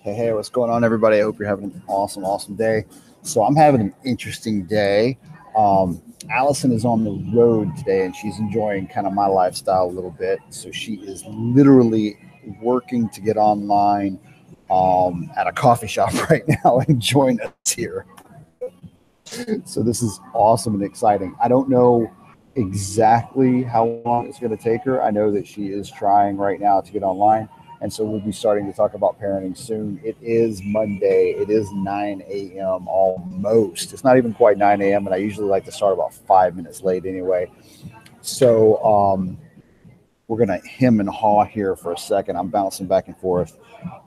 Hey, what's going on, everybody? I hope you're having an awesome day. So I'm having an interesting day. Allison is on the road today, and she's enjoying kind of my lifestyle a little bit. So she is literally working to get online at a coffee shop right now and join us here. So this is awesome and exciting. I don't know exactly how long it's going to take her. I know that she is trying right now to get online. And so we'll be starting to talk about parenting soon. It is Monday. It is 9 a.m. almost. It's not even quite 9 a.m. And I usually like to start about 5 minutes late anyway. So we're going to hem and haw here for a second. I'm bouncing back and forth.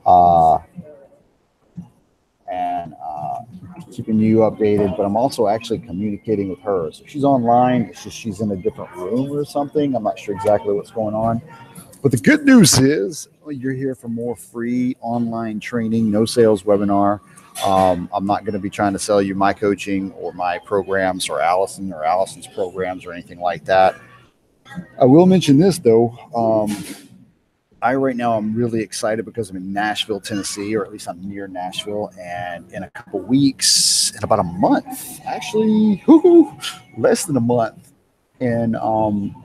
Uh, and keeping you updated, but I'm also actually communicating with her. So she's online. It's just she's in a different room or something. I'm not sure exactly what's going on. But the good news is you're here for more free online training, no sales webinar. I'm not going to be trying to sell you my coaching or my programs or Allison's programs or anything like that. I will mention this, though. Right now I'm really excited because I'm in Nashville, Tennessee, or at least I'm near Nashville. And in a couple weeks, in about a month, actually, less than a month, in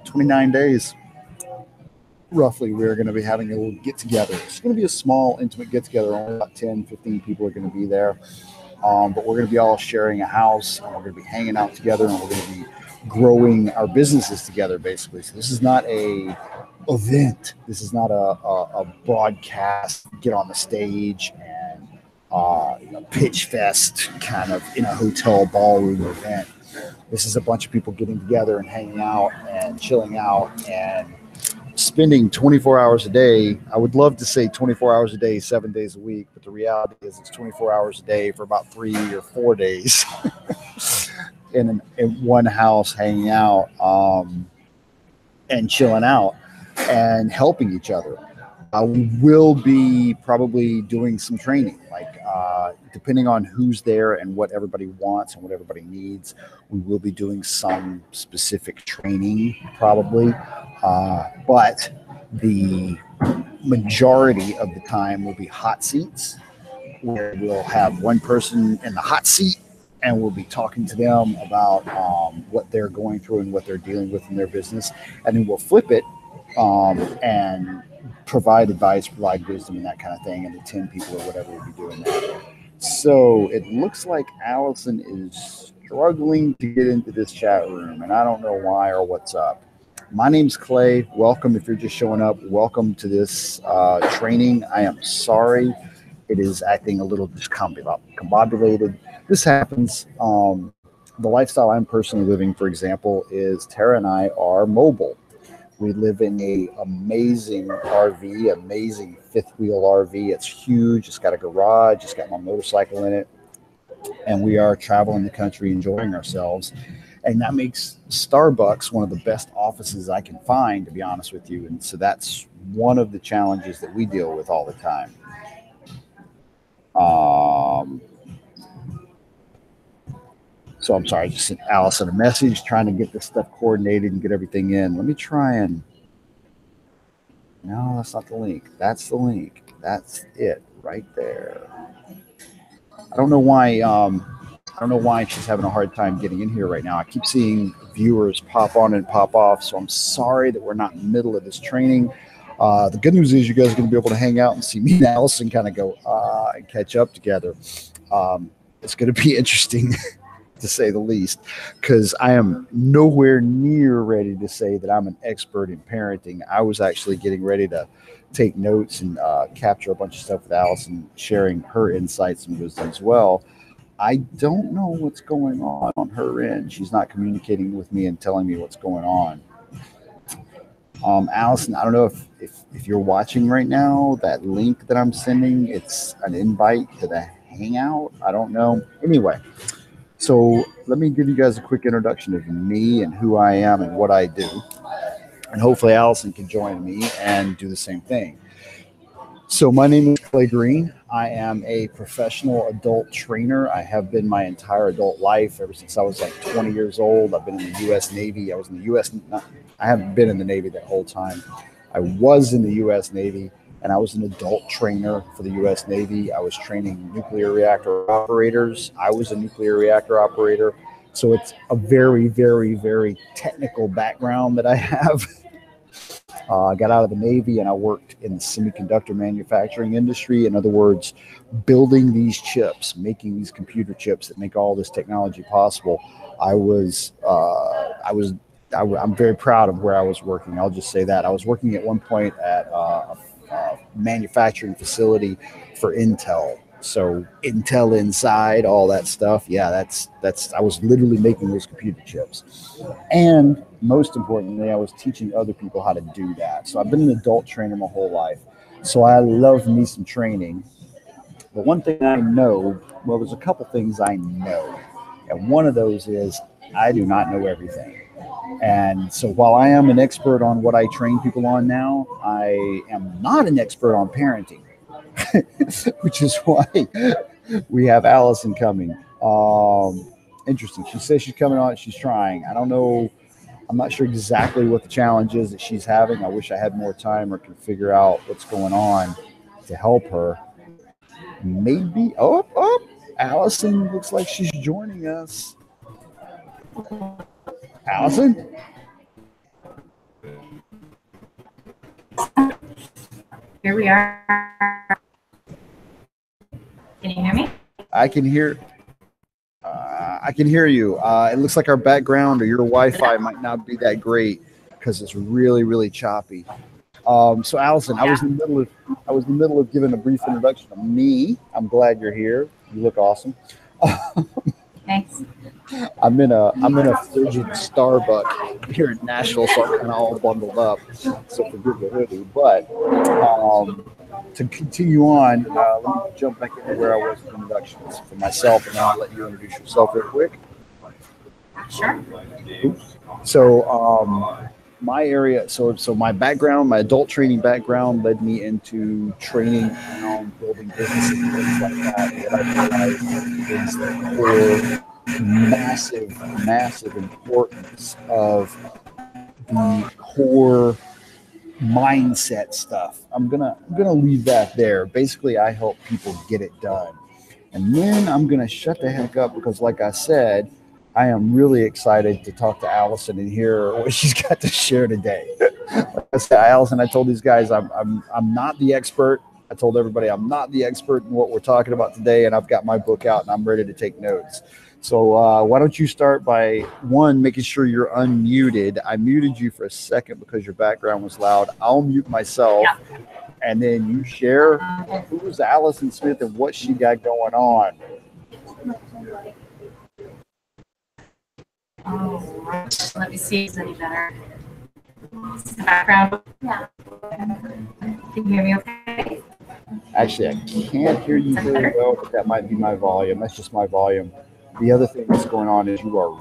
29 days, roughly, we're going to be having a little get together. It's going to be a small, intimate get together. Only about 10, 15 people are going to be there. But we're going to be all sharing a house, and we're going to be hanging out together, and we're going to be growing our businesses together, basically. So this is not a event. This is not a broadcast, get on the stage and pitch fest kind of in a hotel ballroom event. This is a bunch of people getting together and hanging out and chilling out and spending 24 hours a day. I would love to say 24 hours a day, 7 days a week, but the reality is it's 24 hours a day for about 3 or 4 days in one house hanging out and chilling out and helping each other. We will be probably doing some training, depending on who's there and what everybody wants and what everybody needs. We will be doing some specific training probably, but the majority of the time will be hot seats, where we'll have one person in the hot seat and we'll be talking to them about what they're going through and what they're dealing with in their business. And then we'll flip it and provide advice, provide wisdom and that kind of thing. And the 10 people or whatever will be doing that. So it looks like Allison is struggling to get into this chat room, and I don't know why or what's up. My name's Clay. Welcome. If you're just showing up, welcome to this training. I am sorry it is acting a little discombobulated. This happens. The lifestyle I'm personally living, for example, is Tara and I are mobile. We live in a amazing RV, amazing fifth wheel RV. It's huge. It's got a garage. It's got my motorcycle in it. And we are traveling the country, enjoying ourselves. And that makes Starbucks one of the best offices I can find, to be honest with you. And so that's one of the challenges that we deal with all the time. So I'm sorry, I just sent Allison a message trying to get this stuff coordinated and get everything in. Let me try and... No, that's not the link. That's the link. That's it right there. I don't know why she's having a hard time getting in here right now. I keep seeing viewers pop on and pop off, so I'm sorry that we're not in the middle of this training. The good news is you guys are going to be able to hang out and see me and Allison kind of go and catch up together. It's going to be interesting to say the least, because I am nowhere near ready to say that I'm an expert in parenting. I was actually getting ready to take notes and capture a bunch of stuff with Allison, sharing her insights and wisdom as well. I don't know what's going on her end. She's not communicating with me and telling me what's going on. Allison, I don't know if you're watching right now, that link that I'm sending, it's an invite to the Hangout. I don't know. Anyway, so let me give you guys a quick introduction of me and who I am and what I do. And hopefully Allison can join me and do the same thing. So my name is Clay Green. I am a professional adult trainer. I have been my entire adult life, ever since I was like 20 years old. I've been in the U.S. Navy. I was in the U.S. I haven't been in the Navy that whole time. I was in the U.S. Navy, and I was an adult trainer for the U.S. Navy. I was training nuclear reactor operators. I was a nuclear reactor operator. So it's a very, very, very technical background that I have. I got out of the Navy and I worked in the semiconductor manufacturing industry. In other words, building these chips, making these computer chips that make all this technology possible. I'm very proud of where I was working. I'll just say that. I was working at one point at a manufacturing facility for Intel. So Intel Inside, all that stuff. Yeah, I was literally making those computer chips. And most importantly, I was teaching other people how to do that. So I've been an adult trainer my whole life. So I love me some training. But one thing I know, well, there's a couple things I know. And one of those is I do not know everything. And so while I am an expert on what I train people on now, I am not an expert on parenting, which is why we have Allison coming. Interesting. She says she's coming on. She's trying. I don't know. I'm not sure exactly what the challenge is that she's having. I wish I had more time or could figure out what's going on to help her. Maybe. Oh, Allison looks like she's joining us. Allison? Here we are. Can you hear me? I can hear you. It looks like our background or your Wi-Fi might not be that great because it's really, really choppy. So Allison, I was in the middle of giving a brief introduction of me. I'm glad you're here. You look awesome. Thanks. I'm in a frigid Starbucks here in Nashville, so I'm kind of all bundled up. So forgive the hoodie. But to continue on, let me jump back into where I was in introductions for myself, and then I'll let you introduce yourself real quick. Sure. So my area, so my background, my adult training background led me into training around building businesses and things like that. What I realized is the massive importance of the core mindset stuff. I'm gonna leave that there. Basically, I help people get it done, and then I'm gonna shut the heck up because, like I said, I am really excited to talk to Allison and hear what she's got to share today. Like I said, Allison, I told these guys I'm not the expert. I told everybody I'm not the expert in what we're talking about today, and I've got my book out and I'm ready to take notes. So why don't you start by, one, making sure you're unmuted. I muted you for a second because your background was loud. I'll mute myself, and then you share who's Allison Smith and what she got going on. Oh, let me see if it's any better. The background. Yeah. Can you hear me okay? Actually, I can't hear you very well, but that might be my volume. That's just my volume. The other thing that's going on is you are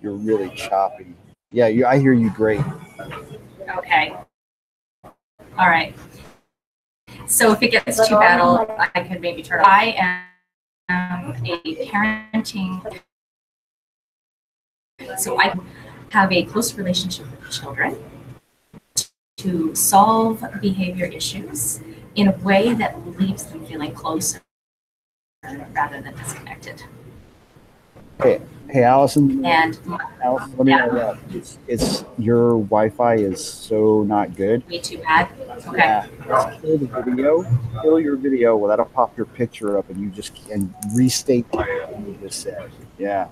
you're really choppy. Yeah, I hear you great. Okay. All right. So if it gets too bad, I could maybe turn off. I am a parenting. So I have a close relationship with children to solve behavior issues in a way that leaves them feeling closer rather than disconnected. Hey, Allison. And Allison, let me know that it's your Wi-Fi is so not good. Me too bad. Okay. Yeah. Kill the video. Kill your video. Well, that'll pop your picture up, and you just can restate what you just said. Yeah.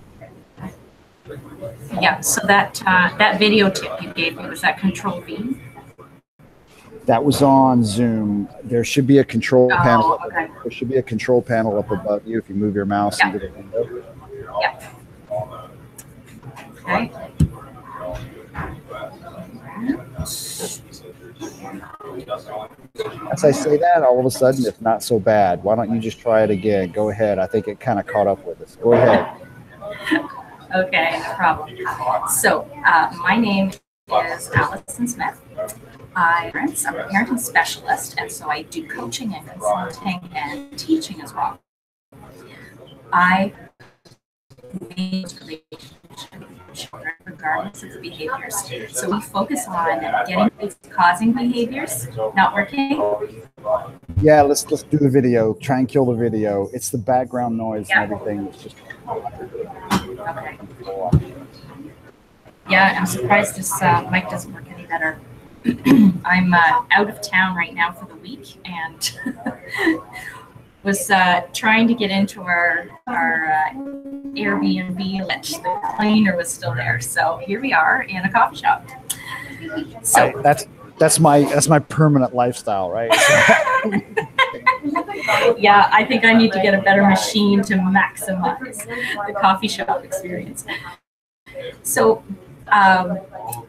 Yeah. So that video tip you gave me, was that Control V? That was on Zoom. There should be a control panel. Okay. There should be a control panel up above you if you move your mouse into the window. Yeah. Okay. As I say that, all of a sudden, it's not so bad. Why don't you just try it again? Go ahead. I think it kind of caught up with us. Go ahead. Okay, no problem. So my name is Allison Smith. I'm a parenting specialist, and so I do coaching and consulting and teaching as well. I manage relationships with children, regardless of the behaviors. So we focus on getting these causing behaviors not working. Yeah, let's do the video. Try and kill the video. It's the background noise and everything. It's just okay. Yeah, I'm surprised this mic doesn't work any better. I'm out of town right now for the week and was trying to get into our Airbnb, which the cleaner was still there. So here we are in a coffee shop. So that's my permanent lifestyle, right? Yeah, I think I need to get a better machine to maximize the coffee shop experience. So,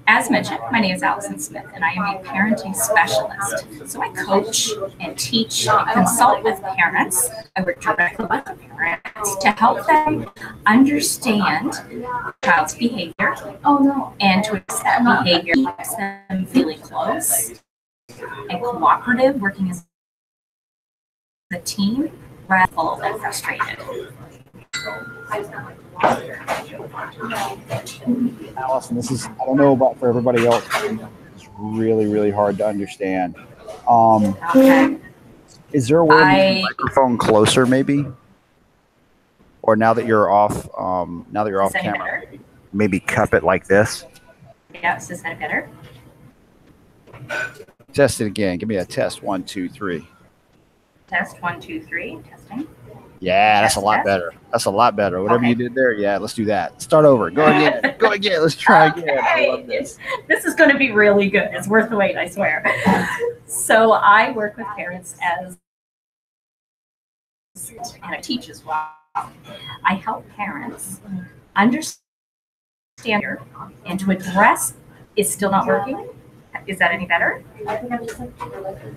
as mentioned, my name is Allison Smith, and I am a parenting specialist. So I coach and teach and consult with parents. I work directly with the parents to help them understand the child's behavior and to accept that behavior keeps them feeling close and cooperative, working as a team rather than frustrated. Allison, this is, I don't know about for everybody else, it's really, really hard to understand. Okay. Is there a way to make the microphone closer, maybe? Or now that you're off, camera, maybe cup it like this? Yeah, is that better? Test it again. Give me a test. 1, 2, 3. Test 1, 2, 3. Testing. Yeah, that's a lot better. That's a lot better. Whatever you did there, yeah, let's do that. Start over. Go again. Go again. Let's try again. I love this. This is going to be really good. It's worth the wait, I swear. So I work with parents and I teach as well. I help parents understand and to address is still not working. Is that any better?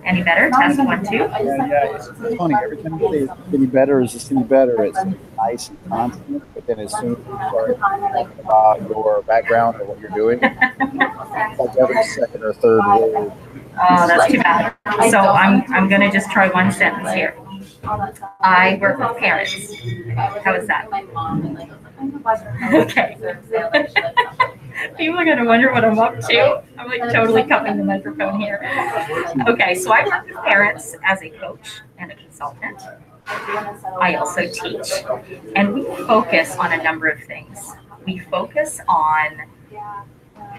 Any better? Test 1, 2. Yeah. It's funny. Every time you say it's any better, is this any better? It's nice and constant. But then as soon as you start talking about your background or what you're doing, like every second or third word. Oh, that's too bad. So I'm going to just try one sentence here. I work with parents. How is that? Okay. People are going to wonder what I'm up to. I'm like totally cupping the microphone here. Okay, so I work with parents as a coach and a consultant. I also teach, and we focus on a number of things. We focus on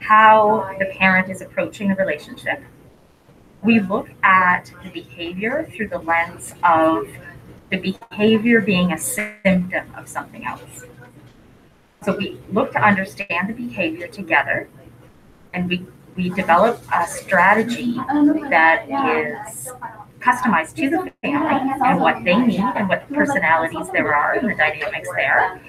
how the parent is approaching the relationship. We look at the behavior through the lens of the behavior being a symptom of something else. So we look to understand the behavior together, and we develop a strategy that is customized to the family and what they need and what personalities there are and the dynamics there.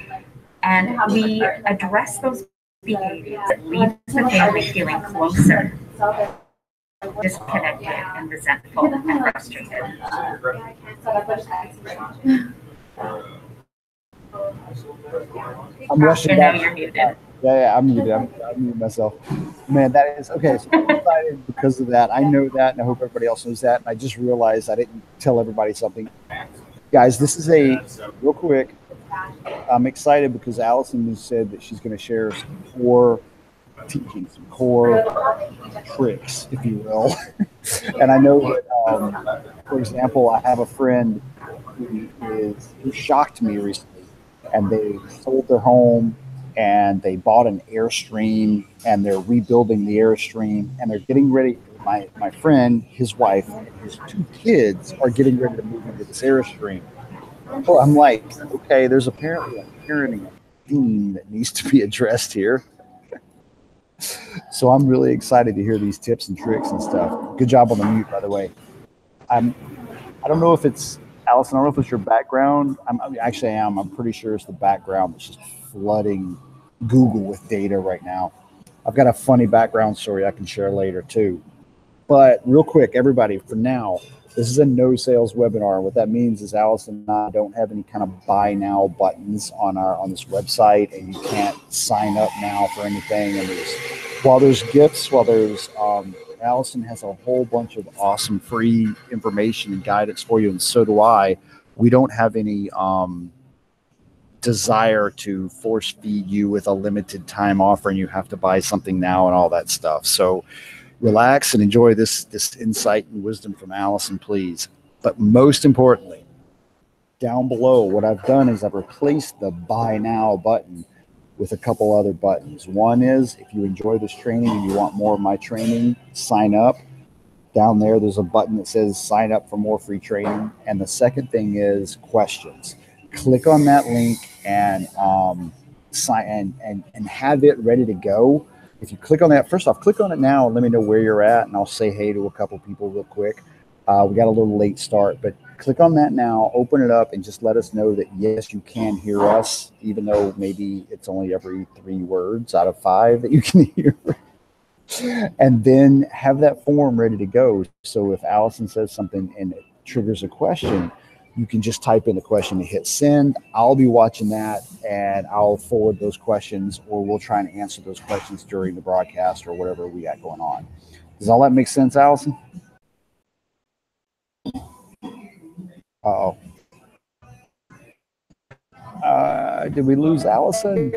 And we address those behaviors that leave the family feeling closer, disconnected and resentful and frustrated. I'm rushing and now back. You're muted. Yeah, I'm muted. I'm muted myself. Man, that is okay. So I'm excited because of that. I know that, and I hope everybody else knows that. And I just realized I didn't tell everybody something. Guys, this is a real quick. I'm excited because Allison has said that she's going to share some core teachings, some core tricks, if you will. And I know that, for example, I have a friend who shocked me recently, and they sold their home and they bought an Airstream and they're rebuilding the Airstream and they're getting ready. My friend, his wife, and his 2 kids are getting ready to move into this Airstream. So I'm like, okay, there's apparently a parenting theme that needs to be addressed here. So I'm really excited to hear these tips and tricks and stuff. Good job on the mute, by the way. I don't know if it's Allison. I don't know if it's your background. Actually, I am. I'm pretty sure it's the background that's just flooding Google with data right now. I've got a funny background story I can share later too. But real quick, everybody, for now, this is a no sales webinar. What that means is Allison and I don't have any kind of buy now buttons on this website, and you can't sign up now for anything. And while there's gifts, Allison has a whole bunch of awesome free information and guidance for you, and so do I. We don't have any desire to force feed you with a limited time offer and you have to buy something now and all that stuff. So relax and enjoy this insight and wisdom from Allison, please. But most importantly, down below, what I've done is I've replaced the buy now button with a couple other buttons. One is if you enjoy this training and you want more of my training, sign up. Down there, there's a button that says sign up for more free training. And the second thing is questions. Click on that link and sign and have it ready to go. If you click on that, first off, click on it now and let me know where you're at, and I'll say hey to a couple people real quick. We got a little late start, but click on that now, open it up, and just let us know that yes, you can hear us, even though maybe it's only every 3 words out of 5 that you can hear. And then have that form ready to go. So if Allison says something and it triggers a question, you can just type in a question and hit send. I'll be watching that and I'll forward those questions, or we'll try and answer those questions during the broadcast or whatever we got going on. Does all that make sense, Allison? Uh-oh. Did we lose Allison?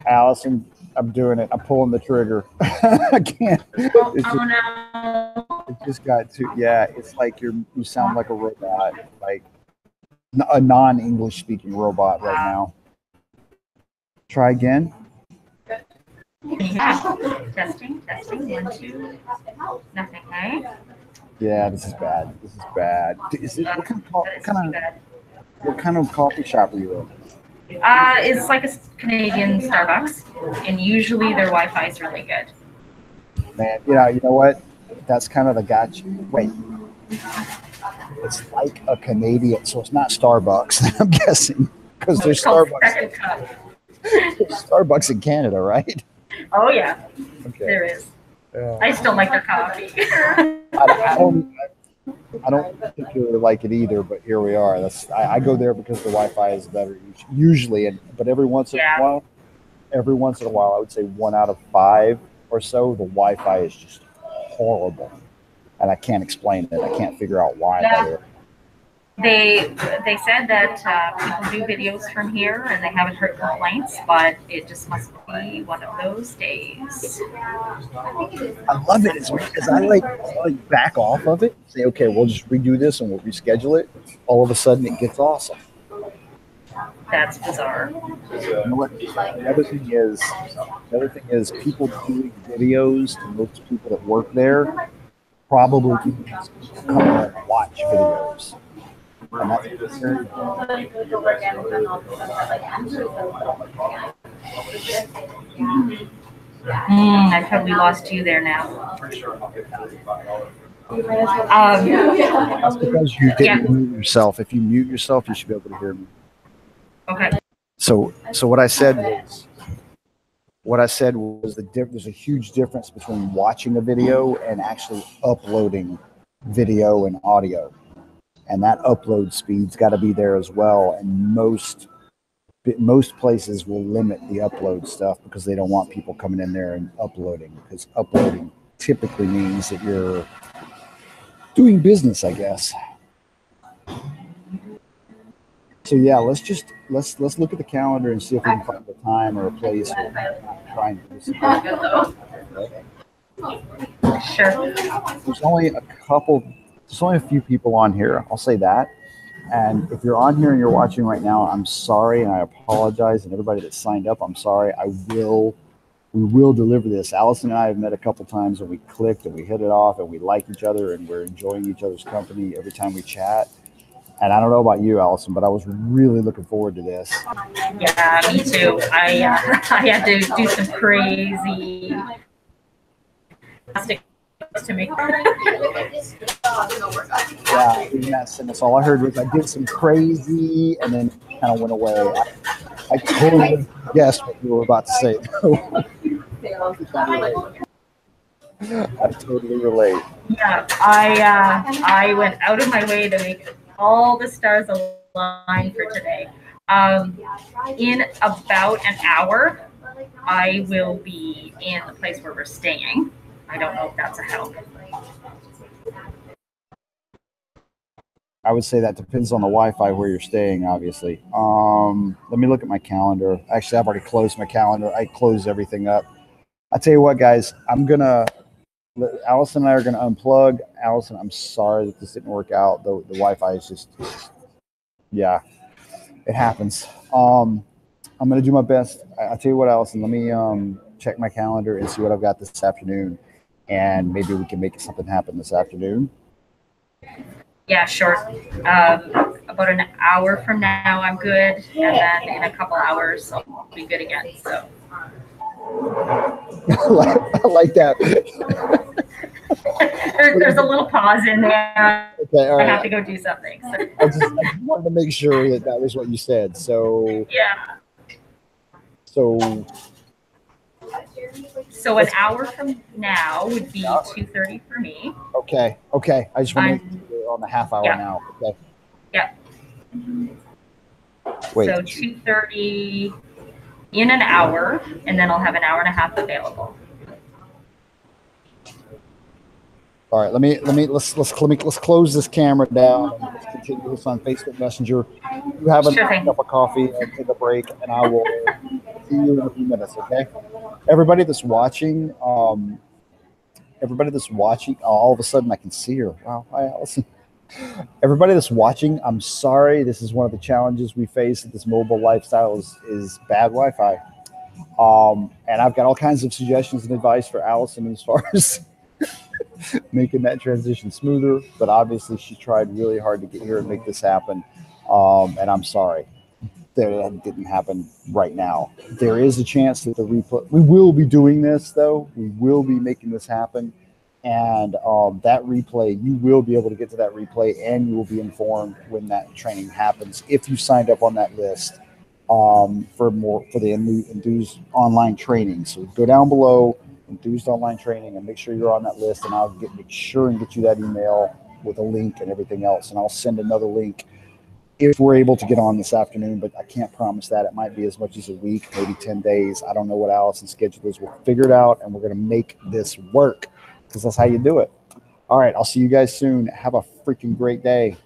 Allison, I'm doing it. I'm pulling the trigger. I can't. It just got too. Yeah, it's like you sound like a robot, like a non-English speaking robot right now. Try again. Testing. 1, 2. Nothing. Hey. Yeah, this is bad. This is bad. Is it what kind of coffee shop are you in? It's like a Canadian Starbucks, and usually their Wi-Fi is really good. Man, you know what? That's kind of the gotcha. Wait, it's like a Canadian, so it's not Starbucks. I'm guessing because there's Starbucks. There's Starbucks in Canada, right? Oh yeah, okay. There is. I still like their coffee. I don't particularly like it either, but here we are. I go there because the Wi-Fi is better usually, but every once in a while, I would say 1 out of 5 or so, the Wi-Fi is just horrible, and I can't explain it. I can't figure out why. Yeah. They said that people do videos from here and they haven't heard complaints, but it just must be one of those days. I love it because I like back off of it, say, okay, we'll just redo this and we'll reschedule it. All of a sudden, it gets awesome. That's bizarre. You know what? The other thing is people doing videos, and most people that work there probably come and watch videos. And that's very I totally lost you there now. That's because you didn't mute yourself. If you mute yourself, you should be able to hear me. Okay. So what I said was there's a huge difference between watching a video and actually uploading video and audio. And that upload speed's got to be there as well. And most places will limit the upload stuff because they don't want people coming in there and uploading, because uploading typically means that you're doing business, I guess. So yeah, let's look at the calendar and see if we can find a time or a place where we're trying to do something. Sure. There's only a few people on here. I'll say that. And if you're on here and you're watching right now, I'm sorry and I apologize. And everybody that signed up, I'm sorry. We will deliver this. Allison and I have met a couple times and we clicked and we hit it off and we like each other and we're enjoying each other's company every time we chat. And I don't know about you, Allison, but I was really looking forward to this. Yeah, me too. I had to do some crazy to make that's all I heard was I did some crazy and then it kind of went away. I totally guessed what you were about to say. I totally relate. Yeah, I went out of my way to make all the stars align for today. In about an hour, I will be in the place where we're staying. I don't know if that's a help. I would say that depends on the Wi-Fi where you're staying, obviously. Let me look at my calendar. Actually, I've already closed my calendar. I closed everything up. I tell you what, guys, Allison and I are gonna unplug. Allison, I'm sorry that this didn't work out. The Wi-Fi is just, yeah, it happens. I'm gonna do my best. I'll tell you what, Allison, let me check my calendar and see what I've got this afternoon, and maybe we can make something happen this afternoon. Yeah, sure. About an hour from now, I'm good, and then in a couple hours, I'll be good again. So. I like that. There's a little pause in there. Okay, all right. I have to go do something. So. I just wanted to make sure that was what you said. So yeah. So an hour from now would be 2:30 for me. Okay. I just want to make sure you're on the half hour now. Okay. Yeah. Wait. So 2:30 in an hour, and then I'll have an hour and a half available. All right. Let's close this camera down. And let's continue this on Facebook Messenger. You have a cup of coffee and take a break, and I will see you in a few minutes. Okay. Everybody that's watching, all of a sudden I can see her. Wow. Hi, Allison. Everybody that's watching, I'm sorry. This is one of the challenges we face at this mobile lifestyle is bad Wi-Fi. And I've got all kinds of suggestions and advice for Allison as far as making that transition smoother. But obviously she tried really hard to get here and make this happen. And I'm sorry that didn't happen right now. There is a chance that we will be doing this though. We will be making this happen. And that replay, you will be able to get to that replay, and you will be informed when that training happens if you signed up on that list for the Enthused online training. So go down below, Enthused online training, and make sure you're on that list. And I'll make sure and get you that email with a link and everything else. And I'll send another link if we're able to get on this afternoon, but I can't promise that. It might be as much as a week, maybe 10 days. I don't know what Allison's schedule is. We'll figure it out, and we're going to make this work, because that's how you do it. All right, I'll see you guys soon. Have a freaking great day.